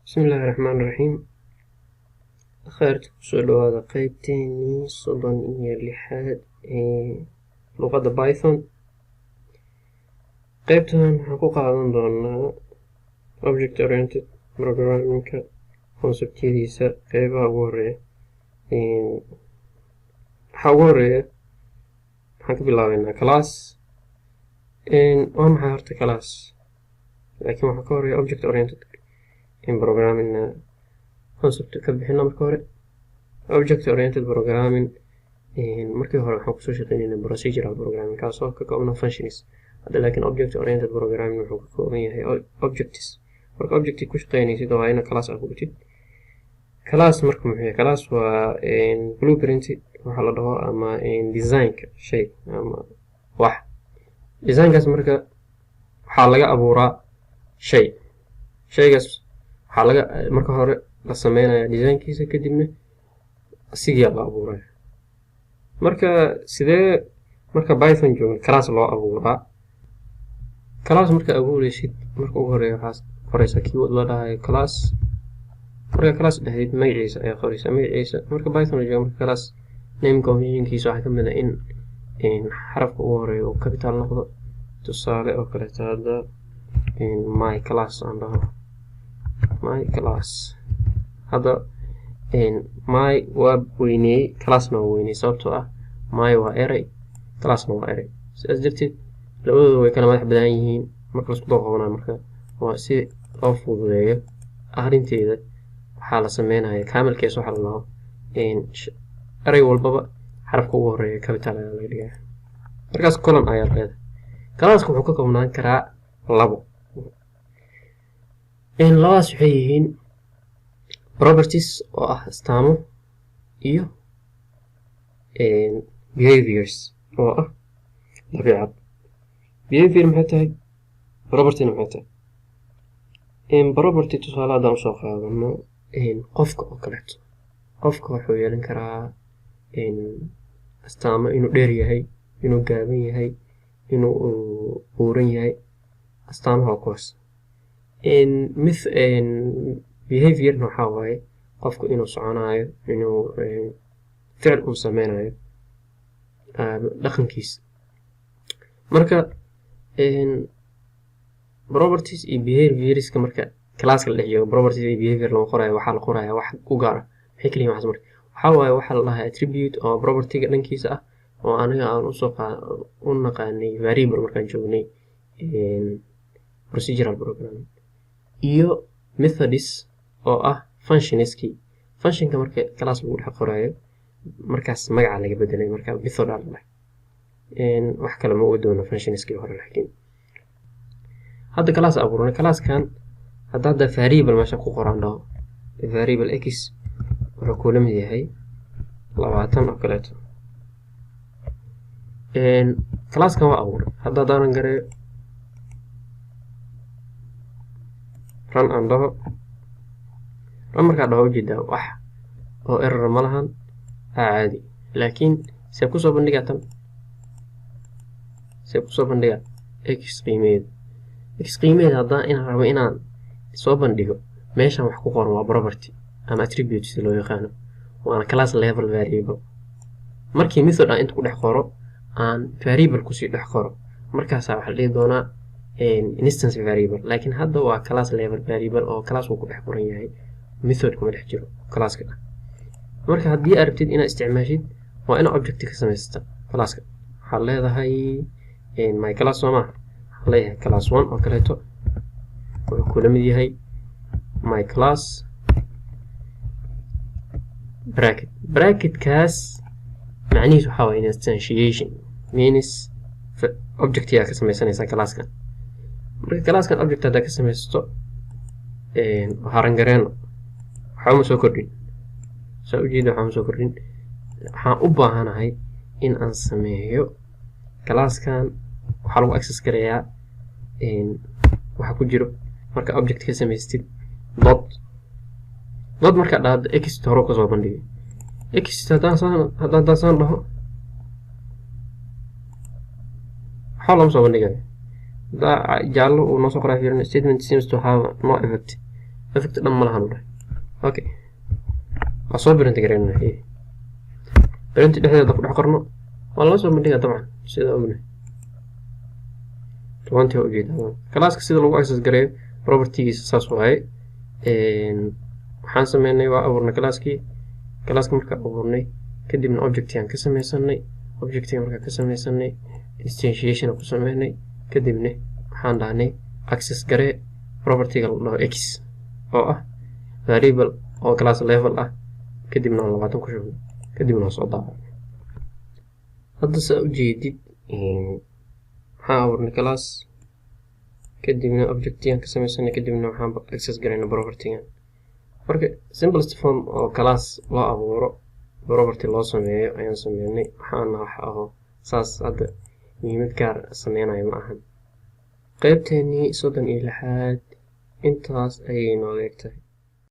bismillaahi raxmaani raxiim. khayrta kusoo dhawaada qeybteenii 36 ee luqadda python. qeybtan waxaan ku qaadan doonaa object oriented programmingka konseptyadiisa qeybaha ugu horeeya. waxaan ka bilaabeynaa class. waa maxay horta class? laakiin waxaa ka horeeya object oriented in programming concept ka bixino. marka hore object oriented programming markii hore waxaan kusoo shaqeynayna procedural programming kaasoo ka koobna functions. hadda laakiin object oriented programming wuxuu ka kooban yahay objects. marka objecti ku shaqeynaysid waa ina class abuurtid. class marka muxuu yahay? class waa blueprint waxa la dhaho ama designka shay ama wax. designkaas marka waxaa laga abuuraa shaygaas waxaa laga marka hore la sameynaya designkiisa, kadibna asigaa la abuuraya. marka sidee marka python joogin class loo abuuraa? class marka abuuraysid marka ugu horeeya waxaa qoraysa keyword la dhahayo class. marka class dhahayd magaciisa ayaa qoraysa magaciisa. marka python la joogo marka class name conventionkiisa waxaa kamid ah in xarafka ugu horeeya uu capital noqdo. tusaale oo kaleeto hadda my class aan dhaho my class. hadda my waa weyneyey, classna waa weyneyey sababtoo ah my waa eray, classna waa eray. sidaas darteed labadooda way kala madax badan yihiin marka laisku dooqoonaa. marka waa si loo fududeeyo akhrinteeda waxaa la sameynaya kaamilkees waxaa la dhaho eray walbaba xarafka ugu horeeya capital ayaa laga dhigaya. markaas colon ayaa leedahay. classka wuxuu ka koobnaan karaa labo. labadaas waxay yihiin properties oo ah astaamo iyo behaviors oo ah dabiicad. behavior maxay tahay? propertyna maxay tahay? property tusaale haddaan usoo qaadano qofka oo kaleeto. qofka wuxuu yeelan karaa astaamo inuu dheer yahay, inuu gaaban yahay, inuu buuran yahay. astaamaha kuwaas. behavior waxaa waaye qofku inuu soconayo, inuu ficil uu sameynayo, dhaqankiisa. marka properties iyo behaviorska marka classka la dhex joogo properties iyo behavior lama qorayo, waxaa la qorayaa wax u gaar ah. maxay kala yihiin waxaas marka? waxaa waaye waxaa la dhahaa attribute oo propertyga dhankiisa ah oo aniga aan u naqaanay variable markaan joognay procedural programming, iyo methods oo ah functionskii. functionka marka class lagu dhex qorayo markaas magaca laga bedelay, marka method aa la dhahay. wax kale ma uga doono functionskii hore. laakiin hadda class abuurnay. classkan hadda variable meesha ku qoran dhaho variable x wuxuu kula mid yahay 20 oo kaleeto. classkan waa abuuray. hadda haddaanan gareeyo run aan dhaho, run markaa dhaho ujeedaa wax oo error ma lahan, caadi. laakiin see kusoo bandhigaa tan? see kusoo bandhigaa x qiimeed. x qiimeed haddaan inaan rabo inaan soo bandhigo meeshan wax ku qoran waa property ama attribute si loo yaqaano, waana class level variable. markii method aan inta ku dhex qoro aan variable kusii dhex qoro markaasaa waxaa la dhihi doonaa instance variable. laakiin hadda waa class level variable oo class uu ku dhex qoran yahay, method kuma dhex jiro classka. marka haddii aad rabtid inaad isticmaashid waa ina object ka samaysata classka. waxaad leedahay my class soo maaha, waxaan leeyahay class 1 oo kaleeto wuxuu kula mid yahay my class bracketkaas macnihiis waxaa waaye instantiation means object yaa ka samaysanaysaa classkan. marka classkan object haddaa ka samaysato harangareeno waxaa uma soo kordhin. saa ujeeda waxaa uma soo kordhin. waxaan u baahanahay in aan sameeyo classkan. waxaa lagu access garayaa waxa ku jiro marka object ka samaystid dot markaa dhahda x hore kasoo bandhigay. x haddaan saan dhaho waxaa lama soo bandhigayo. jaallo uu noo soo qoraa fiirin statement seems to have no effect. effect dhan ma lahan okay waa soo print gareynaa print dhexdeeda ku dhex qorno waa la soo bandhigaa dabcan sida ognahay runtii oo ujeedaa class-ka sida lagu access gareeyo property-giisa saas waaye waxaan sameynay waa abuurnay class-ka markaa abuurnay kadibna object-yaan ka sameysanay object-ga markaa ka sameysanay instantiation ku sameynay kadibna waxaan dhahnay access garee property-ga la dhaho x oo ah variable oo class level ah kadibna 20 ku shubnay kadibna soo daabacay hadda saa ujeedid waxaan abuurnay class kadibna object-yaan ka sameysanay kadibna waxaan access gareynay property-ga marka simplest form oo class loo abuuro property loo sameeyo ayaan sameynay waxaana wax aho saas hadda muhiimad gaar sameynayo ma ahan qaybteennii 36 intaas ayay noo leegtahay